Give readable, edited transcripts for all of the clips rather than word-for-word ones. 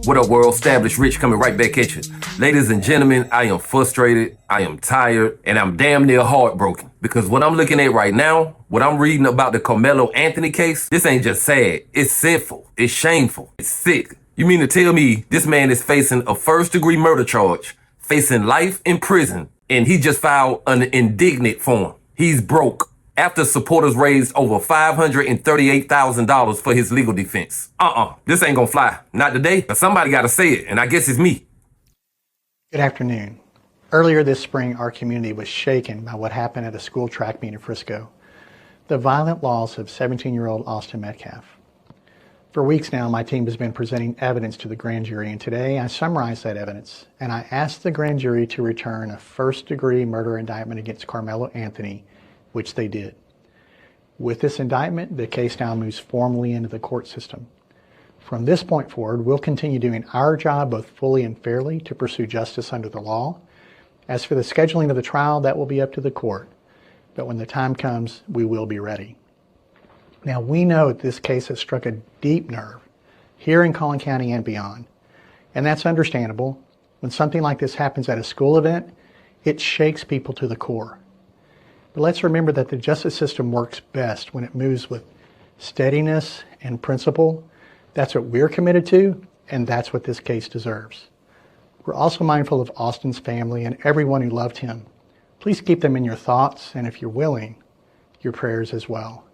What up, world? Established Rich coming right back at you. Ladies and gentlemen, I am frustrated, I am tired, and I'm damn near heartbroken. Because what I'm looking at right now, what I'm reading about the Karmelo Anthony case, this ain't just sad. It's sinful. It's shameful. It's sick. You mean to tell me this man is facing a first-degree murder charge, facing life in prison, and he just filed an indictment form? He's broke after supporters raised over $538,000 for his legal defense. This ain't gonna fly. Not today, but somebody gotta say it, and I guess it's me. Good afternoon. Earlier this spring, our community was shaken by what happened at a school track meet in Frisco. The violent loss of 17-year-old Austin Metcalf. For weeks now, my team has been presenting evidence to the grand jury, and today I summarized that evidence, and I asked the grand jury to return a first-degree murder indictment against Karmelo Anthony, which they did. With this indictment, the case now moves formally into the court system. From this point forward, we'll continue doing our job both fully and fairly to pursue justice under the law. As for the scheduling of the trial, that will be up to the court. But when the time comes, we will be ready. Now, we know that this case has struck a deep nerve here in Collin County and beyond. And that's understandable. When something like this happens at a school event, it shakes people to the core. But let's remember that the justice system works best when it moves with steadiness and principle. That's what we're committed to, and that's what this case deserves. We're also mindful of Austin's family and everyone who loved him. Please keep them in your thoughts, and if you're willing, your prayers as well.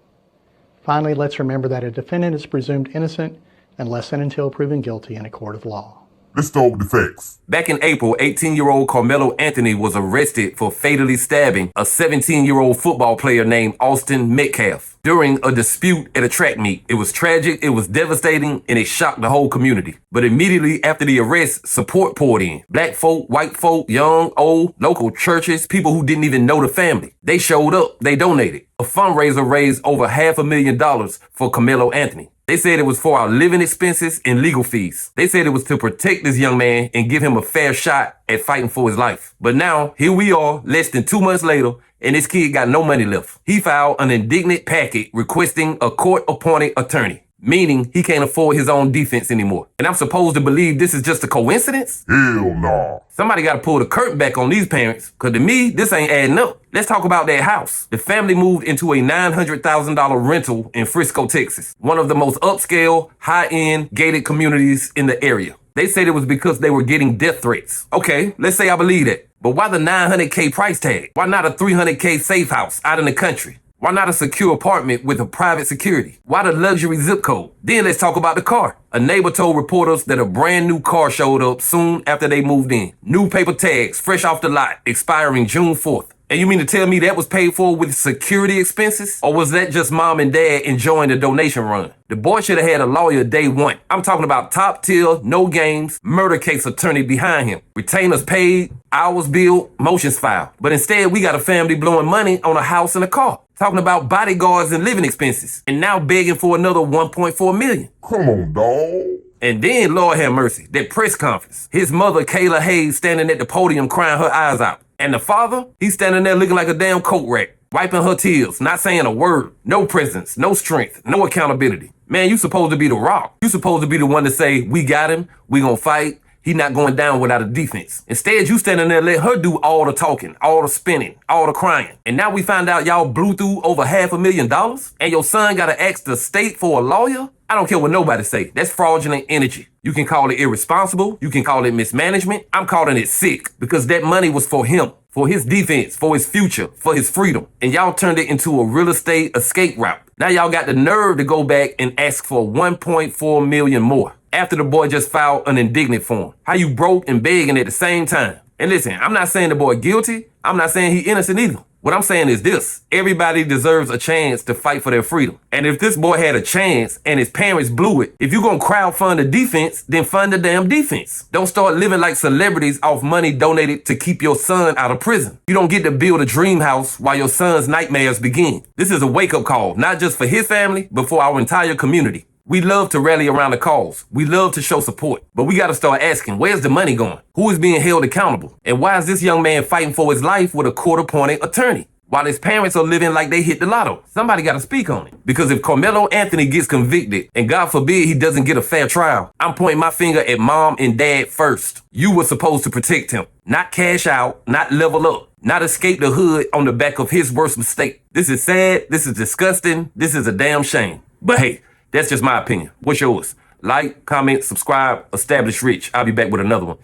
Finally, let's remember that a defendant is presumed innocent unless and until proven guilty in a court of law. Let's talk the facts. Back in April, 18-year-old Karmelo Anthony was arrested for fatally stabbing a 17-year-old football player named Austin Metcalf during a dispute at a track meet. It was tragic, it was devastating, and it shocked the whole community. But immediately after the arrest, support poured in. Black folk, white folk, young, old, local churches, people who didn't even know the family. They showed up, they donated. A fundraiser raised over $500,000 for Karmelo Anthony. They said it was for our living expenses and legal fees. They said it was to protect this young man and give him a fair shot at fighting for his life. But now, here we are, less than 2 months later, and this kid got no money left. He filed an indignant packet requesting a court-appointed attorney, meaning he can't afford his own defense anymore. And I'm supposed to believe this is just a coincidence? Hell nah. Somebody got to pull the curtain back on these parents, because to me, this ain't adding up. Let's talk about that house. The family moved into a $900,000 rental in Frisco, Texas, one of the most upscale, high-end, gated communities in the area. They said it was because they were getting death threats. Okay, let's say I believe that. But why the $900K price tag? Why not a $300K safe house out in the country? Why not a secure apartment with a private security? Why the luxury zip code? Then let's talk about the car. A neighbor told reporters that a brand new car showed up soon after they moved in. New paper tags, fresh off the lot, expiring June 4th. And you mean to tell me that was paid for with security expenses? Or was that just mom and dad enjoying the donation run? The boy should have had a lawyer day one. I'm talking about top tier, no games, murder case attorney behind him. Retainers paid, hours billed, motions filed. But instead, we got a family blowing money on a house and a car. Talking about bodyguards and living expenses. And now begging for another $1.4 million. Come on, dawg. And then, Lord have mercy, that press conference. His mother, Kayla Hayes, standing at the podium crying her eyes out. And the father, he's standing there looking like a damn coat rack, wiping her tears, not saying a word. No presence, no strength, no accountability. Man, you supposed to be the rock. You supposed to be the one to say, we got him, we gonna fight. He not going down without a defense. Instead, you standing there let her do all the talking, all the spinning, all the crying. And now we find out y'all blew through over $500,000 and your son gotta ask the state for a lawyer? I don't care what nobody say. That's fraudulent energy. You can call it irresponsible. You can call it mismanagement. I'm calling it sick because that money was for him, for his defense, for his future, for his freedom. And y'all turned it into a real estate escape route. Now y'all got the nerve to go back and ask for $1.4 million more after the boy just filed an indictment form. How you broke and begging at the same time. And listen, I'm not saying the boy guilty. I'm not saying he innocent either. What I'm saying is this: everybody deserves a chance to fight for their freedom. And if this boy had a chance and his parents blew it, if you're gonna crowdfund the defense, then fund the damn defense. Don't start living like celebrities off money donated to keep your son out of prison. You don't get to build a dream house while your son's nightmares begin. This is a wake-up call, not just for his family, but for our entire community. We love to rally around the cause. We love to show support. But we got to start asking, where's the money going? Who is being held accountable? And why is this young man fighting for his life with a court-appointed attorney? while his parents are living like they hit the lotto. Somebody got to speak on it. Because if Karmelo Anthony gets convicted, and God forbid he doesn't get a fair trial, I'm pointing my finger at mom and dad first. You were supposed to protect him, not cash out, not level up, not escape the hood on the back of his worst mistake. This is sad, this is disgusting, this is a damn shame. But hey, that's just my opinion. What's yours? Like, comment, subscribe, establish rich. I'll be back with another one.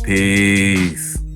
Peace.